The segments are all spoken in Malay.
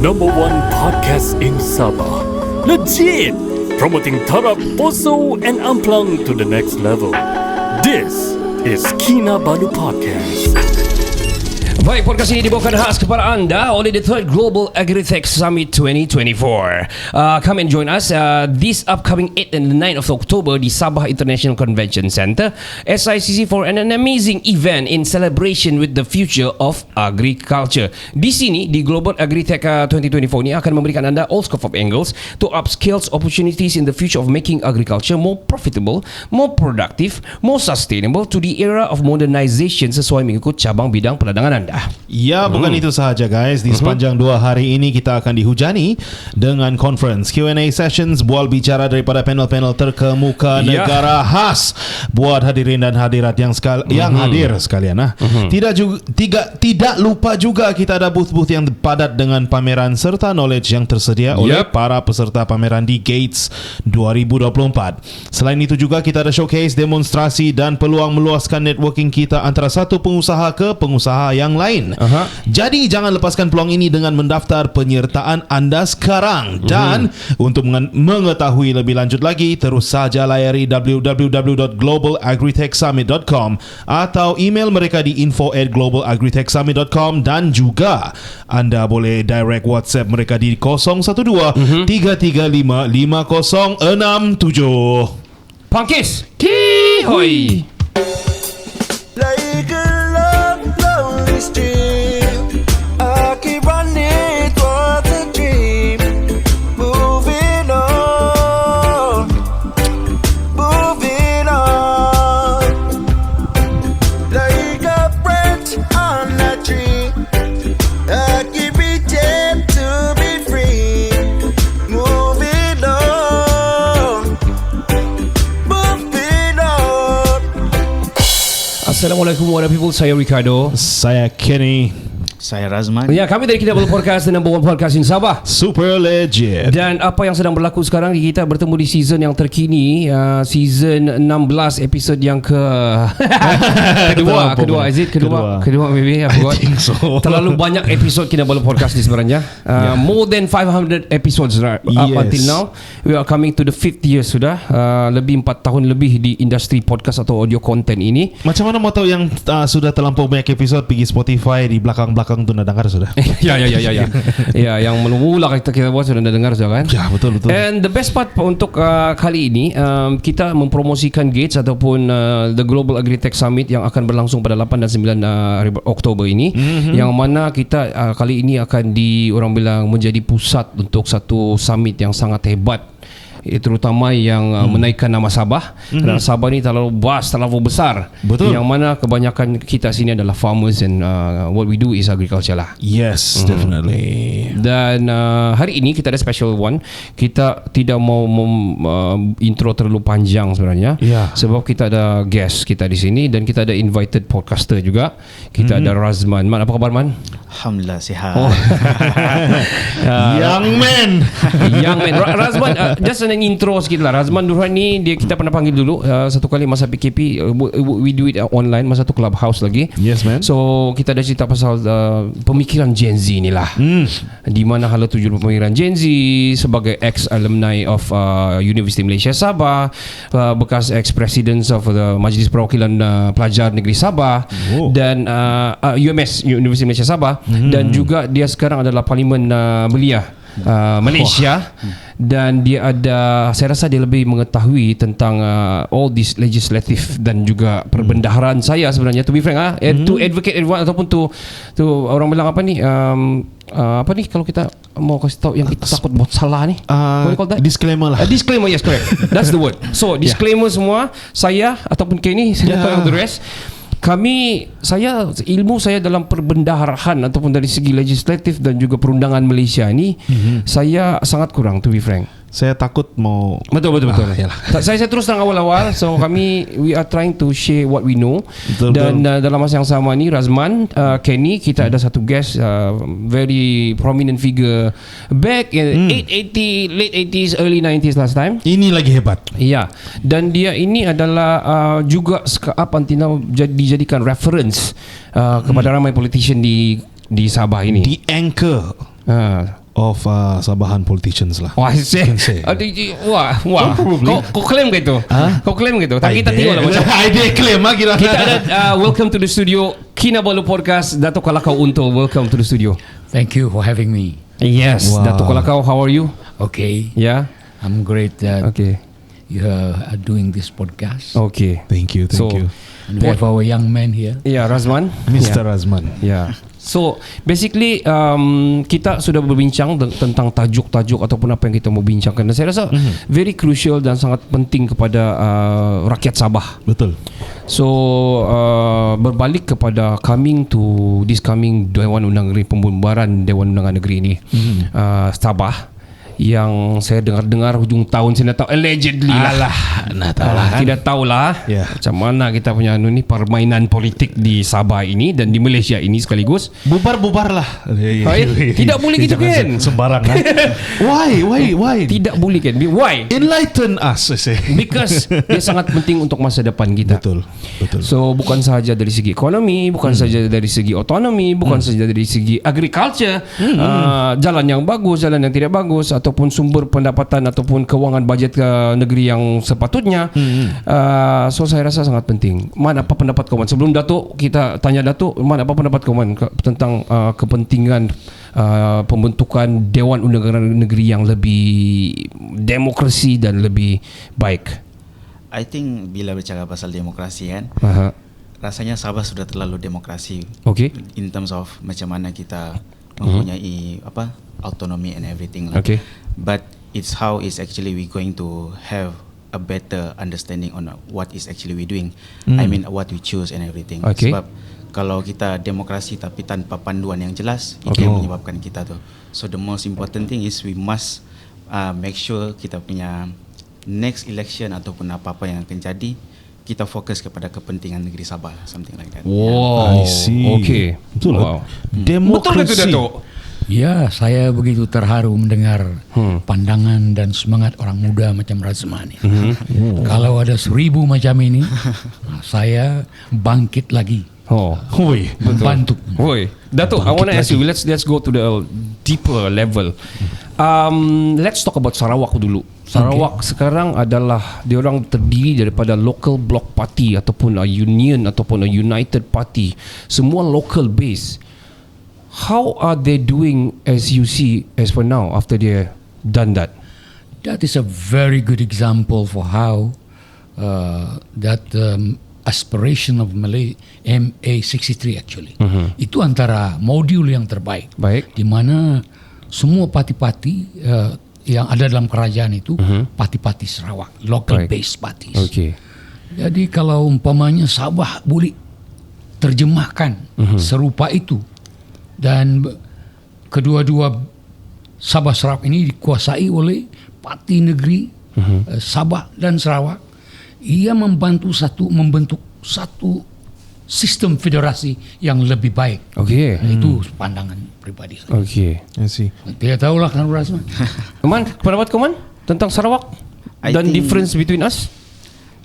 number one podcast in Sabah. Legit! Promoting Tarap, Poso and Amplang to the next level. This is Kinabalu Podcast. Baik, podcast ini dibawakan khas kepada anda oleh the Third Global Agritech Summit 2024. Come and join us this upcoming 8 and 9 of October di Sabah International Convention Center, SICC, for an amazing event in celebration with the future of agriculture. Di sini, di Global Agritech 2024 ini akan memberikan anda all scope of angles to upscale opportunities in the future of making agriculture more profitable, more productive, more sustainable to the era of modernization sesuai mengikut cabang bidang perdagangan anda. Ya, bukan itu sahaja guys. Di sepanjang 2 hari ini kita akan dihujani dengan conference, Q&A sessions, bual bicara daripada panel-panel terkemuka negara khas buat hadirin dan hadirat yang hadir sekalian. Tidak lupa juga kita ada booth-booth yang padat dengan pameran serta knowledge yang tersedia oleh para peserta pameran di Gates 2024. Selain itu juga kita ada showcase, demonstrasi dan peluang meluaskan networking kita antara satu pengusaha ke pengusaha yang lain. Jadi jangan lepaskan peluang ini dengan mendaftar penyertaan anda sekarang. Dan untuk mengetahui lebih lanjut lagi, terus saja layari www.globalagritechsummit.com atau email mereka di info@globalagritechsummit.com, dan juga anda boleh direct WhatsApp mereka di 012 335 5067. Pangkis Kihoi. Like a lonely stream, I keep running towards a dream. Moving on, moving on. Like a branch on a tree, I keep reaching to be free. Moving on, moving on. Assalamualaikum warahmatullahi wabarakatuh. Saya Ricardo. Saya Kenny. Saya Razman. Ya, kami dari Kinabalu Podcast, the number one podcast in Sabah. Super legit. Dan apa yang sedang berlaku sekarang, kita bertemu di season yang terkini, season 16, episod yang kedua maybe I forgot. think so. Terlalu banyak episod Kinabalu Podcast ni sebenarnya. More than 500 episodes up until now. We are coming to the 5th year sudah. Lebih 4 tahun lebih di industri podcast atau audio content ini. Macam mana mau tahu yang sudah terlampau banyak episod? Pergi Spotify, di belakang tu nak dengar sudah. Ya, yang mula kita buat sudah dengar sudah kan? Ya, betul. And the best part untuk kali ini, kita mempromosikan Gates ataupun the Global Agritech Summit yang akan berlangsung pada 8 dan 9 Oktober ini, yang mana kita kali ini akan orang bilang menjadi pusat untuk satu summit yang sangat hebat, terutama yang menaikkan nama Sabah. Kerana Sabah ni terlalu besar. Betul. Yang mana kebanyakan kita sini adalah farmers, and what we do is agriculture lah. Yes, definitely. Dan hari ini kita ada special one. Kita tidak mau intro terlalu panjang sebenarnya, sebab kita ada guest kita di sini dan kita ada invited podcaster juga. Kita ada Razman. Man, apa kabar Man? Alhamdulillah sihat. Young man. Razman, just an intro sikit lah. Razman Durhan ni kita pernah panggil dulu satu kali masa PKP. We do it online masa tu Clubhouse lagi. Yes man. So kita ada cerita pasal pemikiran Gen Z ni lah. Di mana hala tujuan pemikiran Gen Z sebagai ex-alumni of Universiti Malaysia Sabah, bekas ex-presidents of the Majlis Perwakilan Pelajar Negeri Sabah, dan UMS, Universiti Malaysia Sabah, dan juga dia sekarang adalah Parlimen Belia Malaysia. Dan dia ada, saya rasa dia lebih mengetahui tentang all this legislative dan juga perbendaharaan saya sebenarnya, to be frank, to advocate everyone, ataupun to orang bilang apa ni, apa ni kalau kita mau kasih tahu yang kita takut buat salah ni, what do you call that? Disclaimer lah. Disclaimer, yes, correct. That's the word. So disclaimer semua, saya ataupun Kenny, saya tahu the rest. Ilmu saya dalam perbendaharaan ataupun dari segi legislatif dan juga perundangan Malaysia ni, saya sangat kurang, to be frank. Saya takut mau Betul. Saya terus terang awal-awal. So we are trying to share what we know. Dan dalam masa yang sama ni, Razman, Kenny, kita ada satu guest, very prominent figure back in late 80s, early 90s last time. Ini lagi hebat. Ya. Dan dia ini adalah juga up until now dijadikan reference kepada ramai politician di Sabah ini. Di anchor. of Sabahan politicians lah. Wah, Can say. wah. Kau claim ke itu? Kau claim ke itu? Tak kita tengok lah macam. Idea claim lah kira. Kita ada welcome to the studio Kinabalu Podcast. Dato' Kalakau Unto, welcome to the studio. Thank you for having me. Yes, Wow. Dato' Kalakau, how are you? Okay, Yeah. I'm great that Okay. you are doing this podcast. Okay. Thank you. So, And we have our young man here. Yeah, Razman. Mr. Razman. Yeah. So basically kita sudah berbincang tentang tajuk-tajuk ataupun apa yang kita mau bincangkan, dan saya rasa very crucial dan sangat penting kepada rakyat Sabah. Betul. So berbalik kepada coming Dewan Undangan Negeri, pembubaran Dewan Undangan Negeri ini, Sabah, yang saya dengar-dengar hujung tahun, saya tak tahu allegedly lah. Nah tahu lah kan. Tidak tahulah Ya. macam mana kita punya ni permainan politik di Sabah ini dan di Malaysia ini sekaligus. Bubar lah. Tidak boleh gitu kan? Sembarang kan. Why? Tidak boleh kan? Why? Enlighten us, say. Because dia sangat penting untuk masa depan kita. Betul. So bukan sahaja dari segi ekonomi, bukan sahaja dari segi otonomi, bukan sahaja dari segi agriculture, jalan yang bagus, jalan yang tidak bagus, ataupun sumber pendapatan ataupun kewangan bajet ke negeri yang sepatutnya. So saya rasa sangat penting. Man, apa pendapat kau, Man? Sebelum Datuk kita tanya Datuk, Man, apa pendapat kau, Man, tentang kepentingan pembentukan Dewan Undangan Negeri yang lebih demokrasi dan lebih baik? I think bila bercakap pasal demokrasi kan, rasanya Sabah sudah terlalu demokrasi. Okay. In terms of macam mana kita mempunyai autonomy and everything lah. Okay. But it's how is actually we going to have a better understanding on what is actually we doing. I mean what we choose and everything. Okay. Sebab kalau kita demokrasi tapi tanpa panduan yang jelas, itu Okay. yang menyebabkan kita tu. So the most important thing is we must make sure kita punya next election ataupun apa-apa yang akan jadi, kita fokus kepada kepentingan negeri Sabah, something like that. Wow. I see. Okay. Betul. Wow. Demokrasi. Betul ke itu, Datuk? Ya, saya begitu terharu mendengar pandangan dan semangat orang muda macam Razman ini. Kalau ada 1000 macam ini, saya bangkit lagi, Oh. Hui. membantu. Woi, Datuk, I want to ask you. Let's go to the deeper level. Let's talk about Sarawak dulu. Sarawak sekarang adalah diorang terdiri daripada local bloc party ataupun a union ataupun a united party, semua local base. How are they doing as you see as for now after they done that? That is a very good example for how that aspiration of MA63 actually. Itu antara modul yang terbaik. Baik. Di mana semua parti-parti yang ada dalam kerajaan itu parti-parti Sarawak, local Baik. based parties. Okay. Jadi kalau umpamanya Sabah boleh terjemahkan serupa itu, dan kedua-dua Sabah Sarawak ini dikuasai oleh parti negeri Sabah dan Sarawak, ia membentuk satu sistem federasi yang lebih baik. Okay. Itu pandangan pribadi saya. Okay. I see. Tidak tahulah kan Razman. Man, pendapat kau, Man, tentang Sarawak I dan think- difference between us?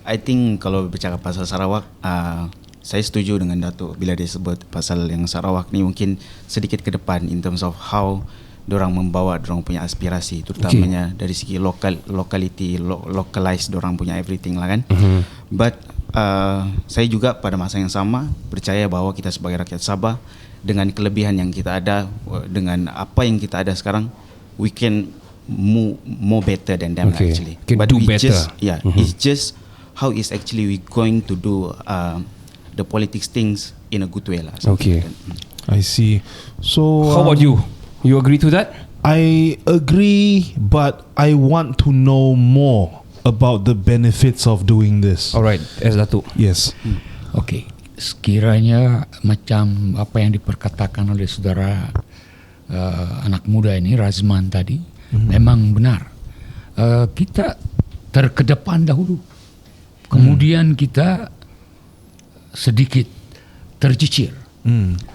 I think kalau bercakap pasal Sarawak, saya setuju dengan Datuk bila dia sebut pasal yang Sarawak ni mungkin sedikit ke depan in terms of how dorang membawa dorang punya aspirasi, terutamanya dari segi localize dorang punya everything lah kan. But saya juga pada masa yang sama percaya bahawa kita sebagai rakyat Sabah dengan kelebihan yang kita ada, dengan apa yang kita ada sekarang, we can more better than them Okay. actually. Can But do we better. just it's just how is actually we going to do the politics things in a good way lah. Okay. I see. So How about you? You agree to that? I agree, but I want to know more about the benefits of doing this. Alright, as Datuk. Yes. Okey, sekiranya macam apa yang diperkatakan oleh saudara anak muda ini Razman tadi, memang benar. Kita terkedepan dahulu, kemudian kita sedikit tercicir.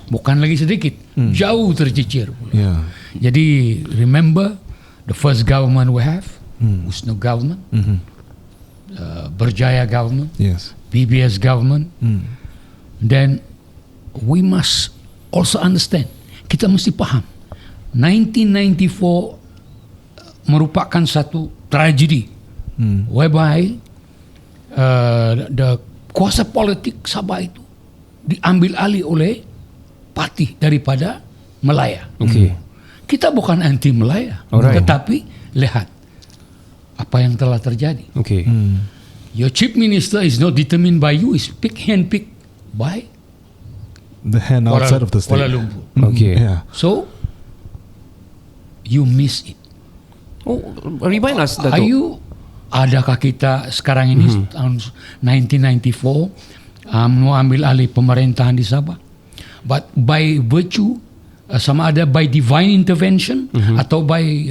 Bukan lagi sedikit, jauh tercicir. Yeah. Jadi remember the first government we have, USNO government, Berjaya government, Yes. PBS government. Then we must also understand, kita mesti faham 1994 merupakan satu tragedi whereby the kuasa politik Sabah itu diambil alih oleh parti daripada Melaya. Okay. Kita bukan anti Melaya, Alright. tetapi lihat apa yang telah terjadi. Okay. Your chief minister is not determined by you, is handpicked by The hand outside of the state. Kuala Lumpur. Okay. Yeah. So you miss it. Oh, remind us, Dato'. Adakah kita sekarang ini tahun 1994 mau ambil alih pemerintahan di Sabah? But by virtue sama ada by divine intervention atau by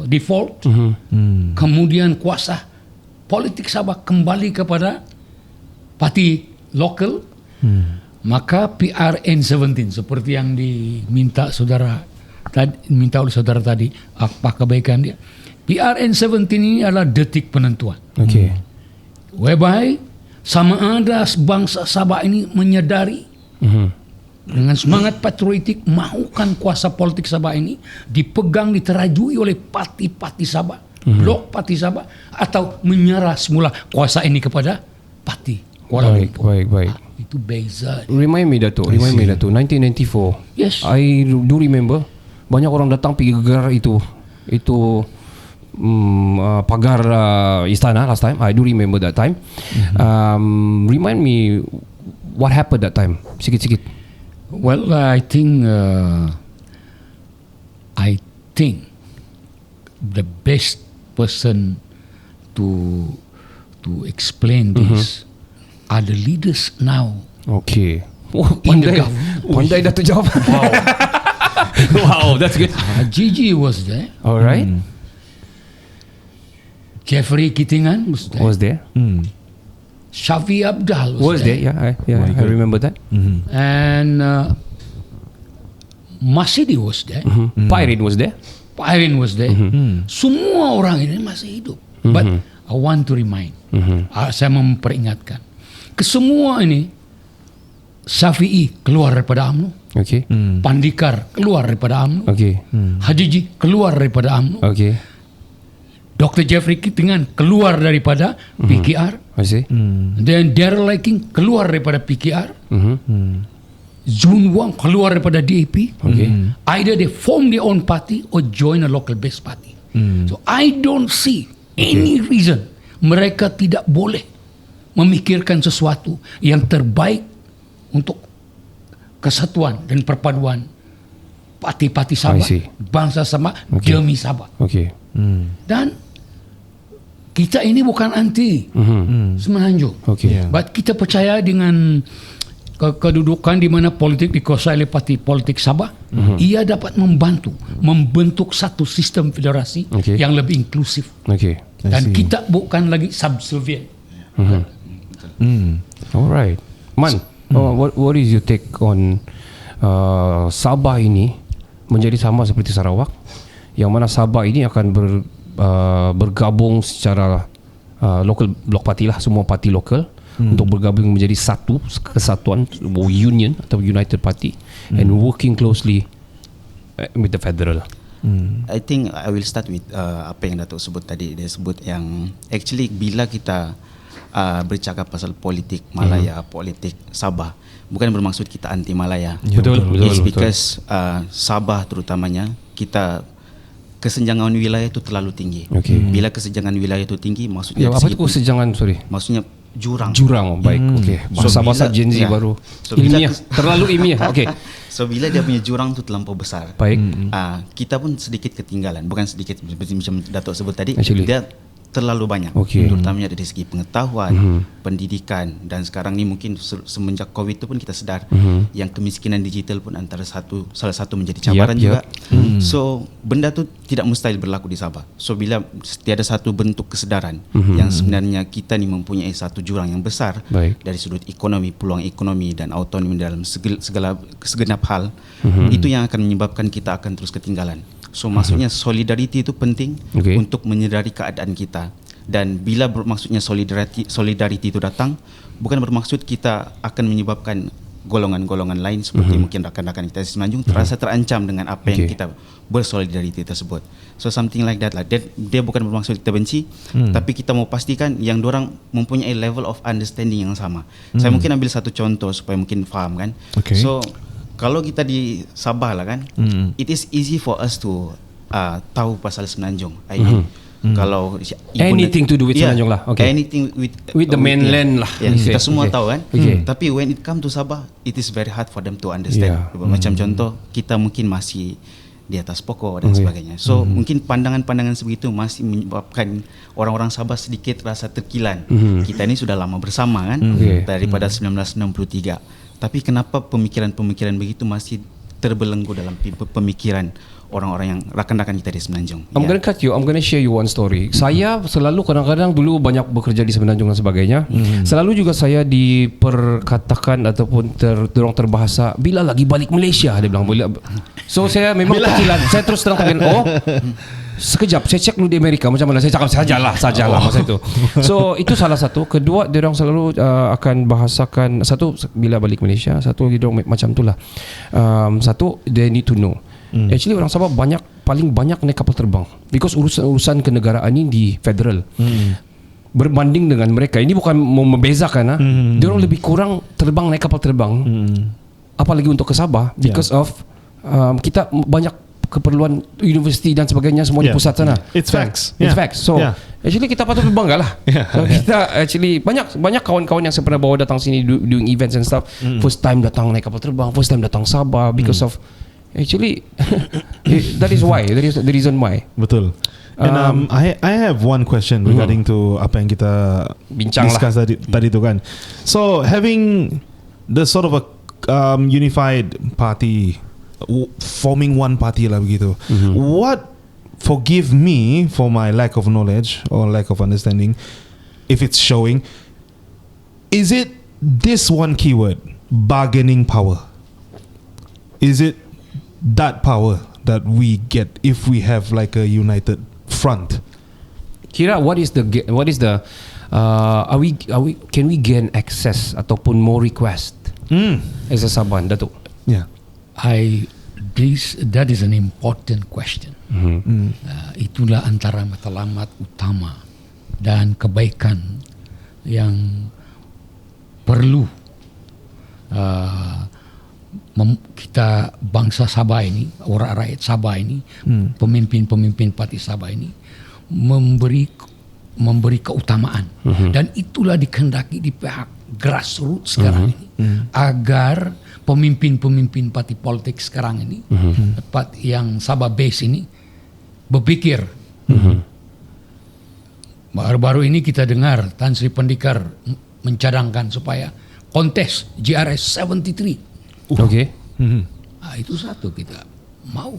default, kemudian kuasa politik Sabah kembali kepada parti lokal, maka PRN 17 seperti yang diminta oleh saudara tadi, apa kebaikan dia? PRN 17 ini adalah detik penentuan. Okay. Whereby sama ada bangsa Sabah ini menyadari dengan semangat patriotik mahukan kuasa politik Sabah ini dipegang, diterajui oleh parti-parti Sabah, blok parti Sabah, atau menyerah semula kuasa ini kepada parti Kuala Lumpur. Baik. Itu beza. Remind me, Dato'. 1994. Yes. I do remember banyak orang datang pergi gegar itu pagar istana last time. I do remember that time. Remind me what happened that time. Sikit-sikit. Well, I think the best person to explain this are the leaders now. Okay. Oh, In the pandai. government. Pandai Dato' jawab. Wow, that's good. Gigi was there. All right. Jeffrey Kitingan was there. Was there? Shafi Abdal Was there? Yeah, I remember that. And Masidi was there. Pirate was there. Pairin was there. Semua orang ini masih hidup. But I want to remind, saya memperingatkan, kesemua ini Syafi'i keluar daripada UMNO, Okay. Pandikar keluar daripada UMNO, Okay. Hajiji keluar daripada UMNO, Okay. Dr. Jeffrey Kitingan keluar daripada PKR, I see. dan Daryl Laking keluar daripada PKR, Jun Wang keluar daripada DAP. Okay. Either they form their own party or join a local based party. So I don't see any reason mereka tidak boleh memikirkan sesuatu yang terbaik untuk kesatuan dan perpaduan parti-parti Sabah, I see. bangsa Sabah, Okay. demi Sabah. Okay. Dan kita ini bukan anti Semenanjung. Okay. But kita percaya dengan kedudukan di mana politik dikuasai oleh parti politik Sabah, ia dapat membentuk satu sistem federasi Okay. yang lebih inklusif. Okay. Dan kita bukan lagi subservient. Alright. Man, what is your take on Sabah ini menjadi sama seperti Sarawak, yang mana Sabah ini akan bergabung secara local block party lah, semua parti lokal untuk bergabung menjadi satu kesatuan, union atau united party, and working closely with the federal. I think I will start with apa yang Datuk sebut tadi. Dia sebut yang actually bila kita bercakap pasal politik Malaya, politik Sabah, bukan bermaksud kita anti Malaya. Betul. It's because Sabah terutamanya kita kesenjangan wilayah itu terlalu tinggi. Okay. Bila kesenjangan wilayah itu tinggi, maksudnya Ya, apa itu kesenjangan? Sorry. maksudnya jurang. Baik. Okay. Bahasa-bahasa bila- Gen Z ya. baru. So, bila- Ilmiah. Terlalu ilmiah. Okay. So bila dia punya jurang tu terlampau besar, Baik. kita pun sedikit ketinggalan. Bukan sedikit, macam Datuk sebut tadi, Actually. dia terlalu banyak, Okay. terutamanya dari segi pengetahuan, pendidikan, dan sekarang ni mungkin semenjak COVID tu pun kita sedar yang kemiskinan digital pun salah satu menjadi cabaran Yup. juga. So benda tu tidak mustahil berlaku di Sabah. So bila tiada satu bentuk kesedaran yang sebenarnya kita ni mempunyai satu jurang yang besar Baik. dari sudut ekonomi, peluang ekonomi dan autonomi dalam segenap hal, itu yang akan menyebabkan kita akan terus ketinggalan. So maksudnya solidariti itu penting Okay. untuk menyedari keadaan kita. Dan bila bermaksudnya solidariti itu datang, bukan bermaksud kita akan menyebabkan golongan-golongan lain seperti mungkin rakan-rakan kita di Semenanjung terasa terancam dengan apa yang Okay. kita bersolidariti tersebut. So something like that lah. Dia bukan bermaksud kita benci, tapi kita mau pastikan yang dorang mempunyai level of understanding yang sama. Saya mungkin ambil satu contoh supaya mungkin faham kan. Okay. So kalau kita di Sabah lah kan, it is easy for us to tahu pasal Semenanjung. I mean, kalau Anything to do with Semenanjung lah. Okay. Anything With the mainland lah. Yeah, Okay. kita semua Okay. tahu kan. Okay. Tapi when it come to Sabah, it is very hard for them to understand. Yeah. Macam contoh, kita mungkin masih di atas pokok dan sebagainya. So mungkin pandangan-pandangan sebegitu masih menyebabkan orang-orang Sabah sedikit rasa terkilan. Kita ini sudah lama bersama kan, Okay. daripada 1963. Tapi kenapa pemikiran-pemikiran begitu masih terbelenggu dalam pemikiran orang-orang yang rakan-rakan kita di Semenanjung? I'm gonna cut you. I'm gonna share you one story. Saya selalu kadang-kadang dulu banyak bekerja di Semenanjung dan sebagainya. Selalu juga saya diperkatakan ataupun dorong terbahasa bila lagi balik Malaysia, dia bilang. So saya memang kecilan. Saya terus terang katakan, sekejap saya cek dulu di Amerika macam mana. Saya cakap sajalah masa itu. So itu salah satu. Kedua, dia orang selalu akan bahasakan satu bila balik Malaysia, satu lagi dia orang macam itulah. Satu, they need to know. Actually orang Sabah paling banyak naik kapal terbang because urusan kenegaraan ini di federal. Berbanding dengan mereka, ini bukan mau membezakan dia orang lebih kurang terbang naik kapal terbang. Apalagi untuk ke Sabah because of kita banyak keperluan universiti dan sebagainya semua di pusat sana. It's facts. It's Yeah. facts. So actually kita patut berbangga lah. So, kita actually banyak kawan-kawan yang saya pernah bawa datang sini doing events and stuff. First time datang naik kapal terbang, first time datang Sabah because of actually that is why, that is the reason why. Betul. And I have one question regarding to apa yang kita Bincang lah. discuss tadi tu kan. So having the sort of a unified party, forming one party lah begitu. What, forgive me for my lack of knowledge or lack of understanding, if it's showing, is it this one keyword, bargaining power? Is it that power that we get if we have like a united front? Kira what is the are we can we gain access ataupun more request as a Saban, Datuk? Yeah. That is an important question. Itulah antara matlamat utama dan kebaikan yang perlu kita bangsa Sabah ini, orang rakyat Sabah ini, pemimpin-pemimpin parti Sabah ini memberi keutamaan, dan itulah dikehendaki di pihak grassroots sekarang ini, agar pemimpin-pemimpin parti politik sekarang ini, yang Sabah base ini berpikir. Baru-baru ini kita dengar Tan Sri Pendikar mencadangkan supaya kontes GRS 73. Okay. Itu satu kita mau.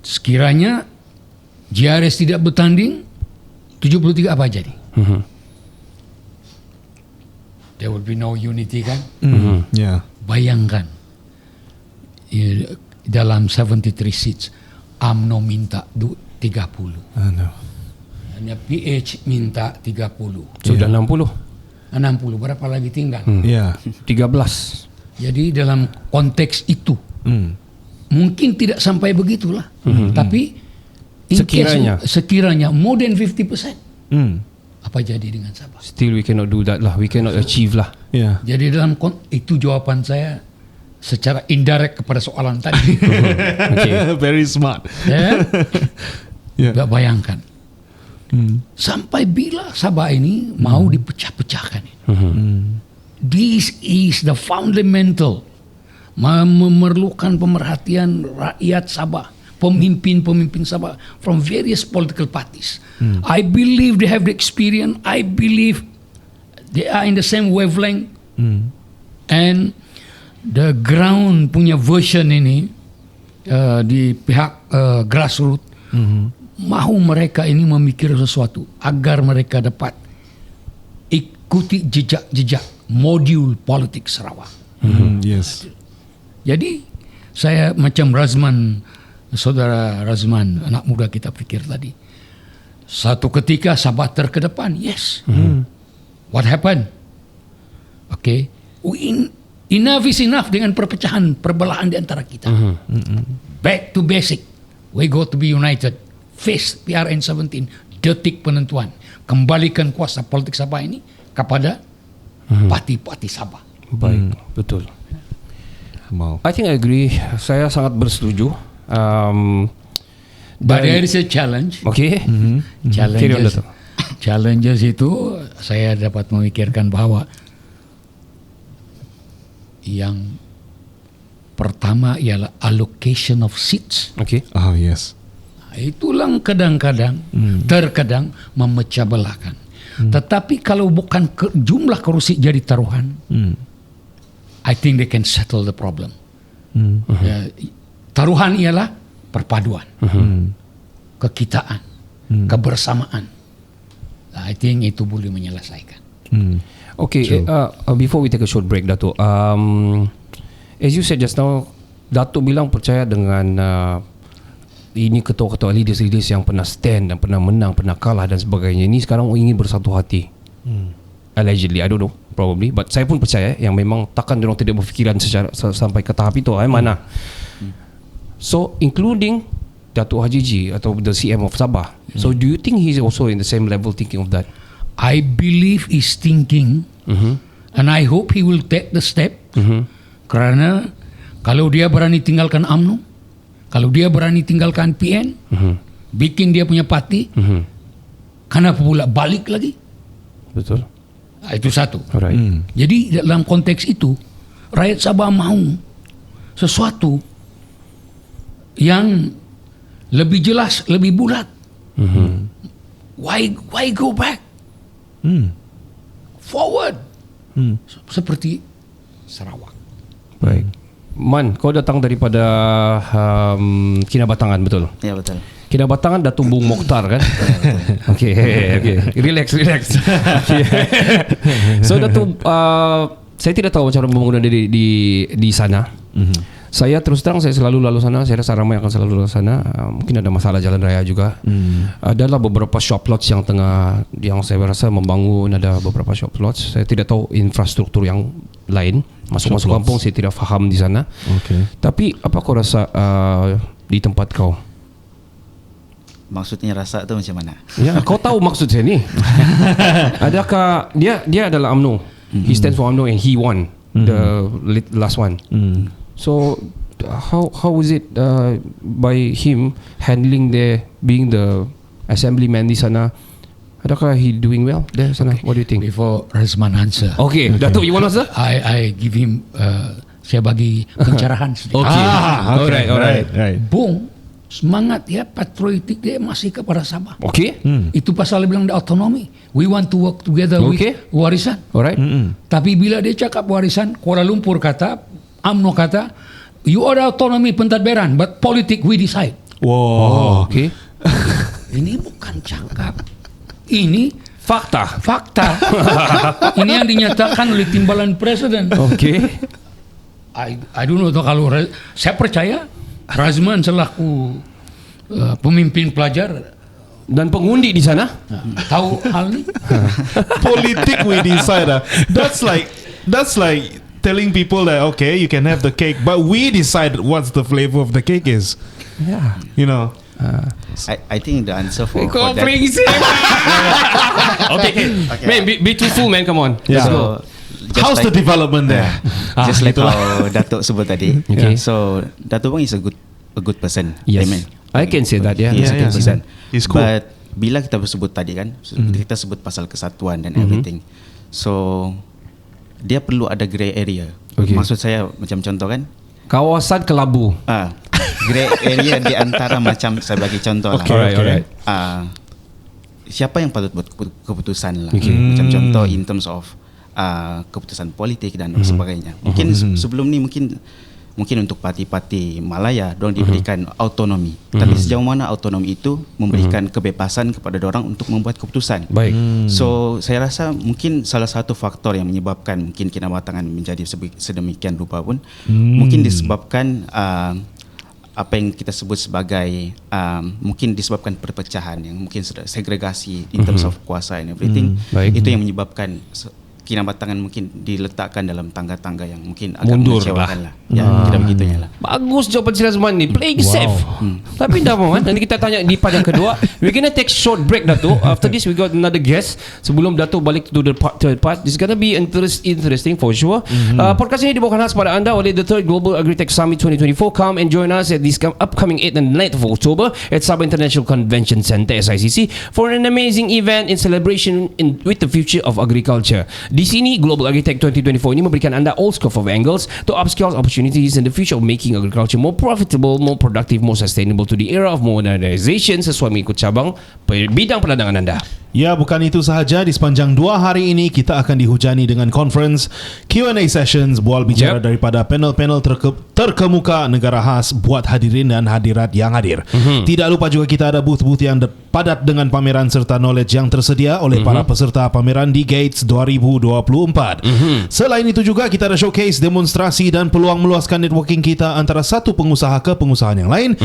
Sekiranya GRS tidak bertanding, 73 apa jadi? There will be no unity kan? Yeah. Bayangkan, dalam 73 seats, UMNO minta 30. I know. Hanya PH minta 30. Sudah 60. 60, berapa lagi tinggal? Yeah. 13. Jadi dalam konteks itu mungkin tidak sampai begitulah, tapi in Sekiranya. sekiranya more than 50%, apa jadi dengan Sabah? Still we cannot do that lah. We cannot achieve lah. Yeah. Jadi dalam itu jawaban saya secara indirect kepada soalan tadi. Very smart. Ya, Yeah. nggak bayangkan sampai bila Sabah ini mau dipecah-pecahkan. This is the fundamental, memerlukan pemerhatian rakyat Sabah, pemimpin-pemimpin Sabah from various political parties. I believe they have the experience. I believe they are in the same wavelength. And the ground punya version ini di pihak grassroots, mahu mereka ini memikir sesuatu agar mereka dapat ikuti jejak-jejak modul politik Sarawak. Yes. Jadi saya macam Razman, saudara Razman, anak muda kita pikir tadi, satu ketika Sabah terkedepan. Yes. What happened? Okay, Enough is enough dengan perpecahan, perbelahan di antara kita. Back to basic. We go to be united. Face PRN 17, detik penentuan. Kembalikan kuasa politik Sabah ini kepada parti-parti Sabah. Baik, betul. Mau. I think I agree. Saya sangat bersetuju. But there is a challenge. Okay. Carry on, Dato'. Challenges itu saya dapat memikirkan bahwa yang pertama ialah allocation of seats. Okay. Oh yes. Itulah kadang-kadang terkadang memecah belahkan. Tetapi kalau bukan jumlah kursi jadi taruhan, I think they can settle the problem. Ya, taruhan ialah perpaduan, kekitaan, kebersamaan. I think itu boleh menyelesaikan. Okay, before we take a short break, Dato', as you said just now, Dato' bilang percaya dengan ini ketua-ketua leaders yang pernah stand dan pernah menang, pernah kalah dan sebagainya. Ini sekarang ingin bersatu hati. Allegedly, I don't know, probably. But saya pun percaya yang memang takkan diorang tidak berfikiran secara sampai ke tahap itu. Mana? So, including Dato' Haji G atau the CM of Sabah. So, do you think he's also in the same level thinking of that? I believe he's thinking, and I hope he will take the step. Kerana kalau dia berani tinggalkan UMNO, kalau dia berani tinggalkan PN, bikin dia punya parti, kenapa pula balik lagi? Betul. Itu satu. Alright. Jadi dalam konteks itu, rakyat Sabah mahu sesuatu yang lebih jelas, lebih bulat. Why go back? Forward. Seperti Sarawak. Baik. Man, kau datang daripada Kinabatangan, betul? Ya betul. Kinabatangan dah tumbung Mokhtar kan? Okay. Relax. Okay. So Dato', saya tidak tahu macam mana pembangunan di sana. Saya terus terang saya selalu lalu sana. Saya rasa ramai akan selalu lalu sana. Mungkin ada masalah jalan raya juga. Adalah beberapa shop plots yang saya rasa membangun. Ada beberapa shop plots. Saya tidak tahu infrastruktur yang lain. Masuk kampung saya tidak faham di sana. Okay. Tapi apa kau rasa di tempat kau? Maksudnya rasa tu macam mana? Ya, kau tahu maksud saya ni. Adakah dia adalah UMNO. He stands for UMNO and he won the last one. So how is it by him handling being the assemblyman di sana? Adakah he doing well there sana? What do you think? Before Razman answer, Okay, Dato', you want to answer? I give him saya bagi pencerahan sedikit. Okay. Alright. Bung, semangat ya patriotik dia masih kepada Sabah. Okay. Itu pasal dia bilang autonomy. We want to work together with warisan. Alright. Tapi bila dia cakap warisan, Kuala Lumpur kata, UMNO kata, you are autonomy pentadbiran, but politik we decide. Wow. Okay. Ini bukan cakap. Ini Fakta. Ini yang dinyatakan oleh timbalan presiden. Okay. I don't know kalau saya percaya Razman selaku pemimpin pelajar Dan pengundi di sana? tahu hal ini. Politik we decide. That's like telling people that okay, you can have the cake, but we decide what's the flavor of the cake is. Yeah. You know. I think the answer for Kau that. brengsek. Okay. Man, be truthful, man. Come on. Yeah. Let's go. How's the development there? Just like itulah. how Datuk sebut tadi. Okay. So Datuk Bang is a good person. Yes. Amen. I can say that, yeah. He is a Yeah, good yeah. person. He's cool. But bila kita sebut tadi kan, kita sebut pasal kesatuan dan everything. So dia perlu ada grey area. Okay. Maksud saya macam contoh kan, Kawasan Kelabu. grey area di antara macam saya bagi contoh Okay, lah. alright. Siapa yang patut buat keputusan lah. Okay. Macam contoh in terms of keputusan politik dan sebagainya. Mungkin sebelum ni mungkin untuk parti-parti Malaya dorang diberikan autonomi. Tapi sejauh mana autonomi itu memberikan kebebasan kepada dorang untuk membuat keputusan. Baik. So saya rasa mungkin salah satu faktor yang menyebabkan mungkin Kinabatangan menjadi sedemikian rupa pun mungkin disebabkan apa yang kita sebut sebagai mungkin disebabkan perpecahan yang mungkin segregasi in terms of kuasa and everything. Baik. Itu yang menyebabkan Kinabatangan mungkin diletakkan dalam tangga-tangga yang mungkin agak Mundur mengecewakan lah. Ya, kira begitunya lah. Bagus jawapan Sila Azman ni. Playing safe. Tapi dah Muhammad, nanti kita tanya di part yang kedua. We're gonna take short break Dato'. After this we got another guest. Sebelum Dato' balik to the third part, this is gonna be interesting for sure. Podcast ini dibawakan khas pada anda oleh the Third Global Agritech Summit 2024. Come and join us at this upcoming 8th and 9th of October at Sabah International Convention Center SICC for an amazing event in celebration with the future of agriculture. Di sini Global Agritech 2024 ini memberikan anda all scope of angles to upskill opportunities in the future of making agriculture more profitable, more productive, more sustainable to the era of modernization sesuai mengikut cabang bidang peladangan anda. Ya, bukan itu sahaja. Di sepanjang 2 hari ini kita akan dihujani dengan conference, Q&A sessions, bual bicara daripada panel-panel terkemuka negara khas buat hadirin dan hadirat yang hadir. Tidak lupa juga kita ada booth-booth yang padat dengan pameran serta knowledge yang tersedia oleh para peserta pameran di Gates 2024. Selain itu juga kita ada showcase, demonstrasi dan peluang meluaskan networking kita antara satu pengusaha ke pengusahaan yang lain.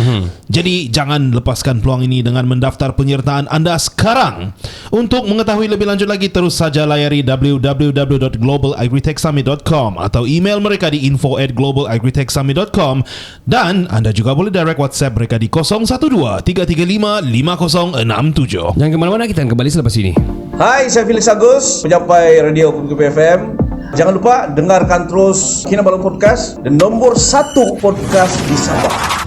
Jadi jangan lepaskan peluang ini dengan mendaftar penyertaan anda sekarang. Untuk mengetahui lebih lanjut lagi, terus saja layari www.globalagritechsummit.com atau email mereka di info@globalagritechsummit.com, dan anda juga boleh direct WhatsApp mereka di 012-335-5067. Jangan ke mana-mana, kita akan kembali selepas ini. Hai, saya Felix Agus, penyampai Radio Kumpulan FM. Jangan lupa dengarkan terus Kinabalu Podcast, dan nombor 1 podcast di Sabah.